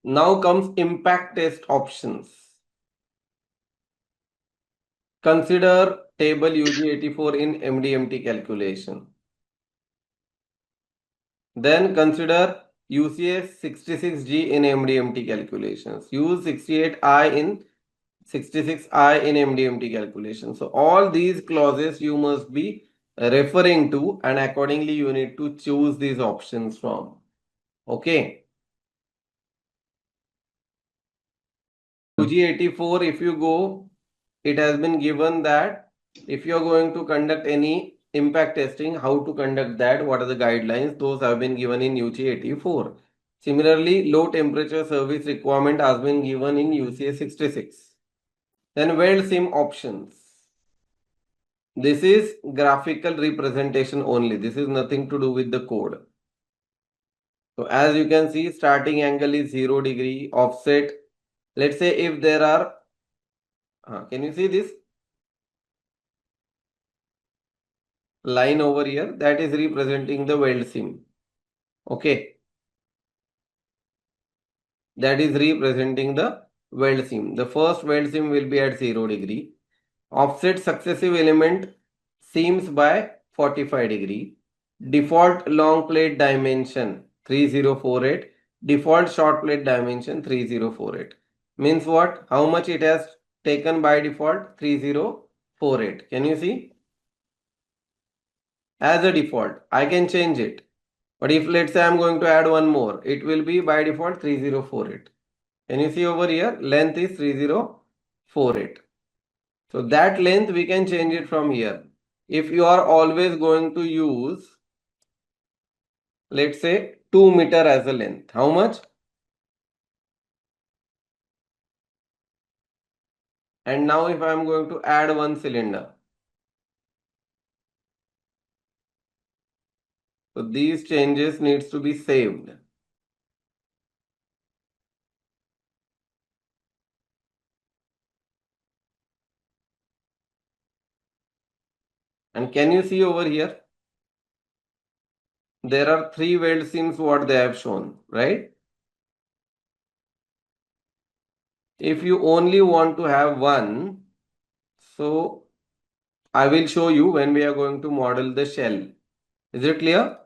Now comes impact test options. Consider table UG84 in MDMT calculation. Then consider UCS 66G in MDMT calculations. Use 68I in 66I in MDMT calculations. So all these clauses you must be referring to, and accordingly you need to choose these options from. Okay. UG84, if you go, it has been given that if you are going to conduct any impact testing, how to conduct that, what are the guidelines, those have been given in UG84. Similarly, low temperature service requirement has been given in UCS 66. Then weld sim options. This is graphical representation only. This is nothing to do with the code. So as you can see, starting angle is 0 degree, offset. Let's say if there are, can you see this line over here? That is representing the weld sim. Okay. That is representing the weld sim. The first weld sim will be at 0 degree. Offset successive element seams by 45 degree. Default long plate dimension 3048. Default short plate dimension 3048. Means what? How much it has taken by default? 3048. Can you see? As a default, I can change it. But if let's say I'm going to add one more, it will be by default 3048. Can you see over here? Length is 3048. So that length we can change it from here. If you are always going to use, let's say 2 meter as a length, how much? And now if I am going to add one cylinder, so these changes needs to be saved. And can you see over here? There are 3 weld seams what they have shown, right? If you only want to have one, so I will show you when we are going to model the shell. Is it clear?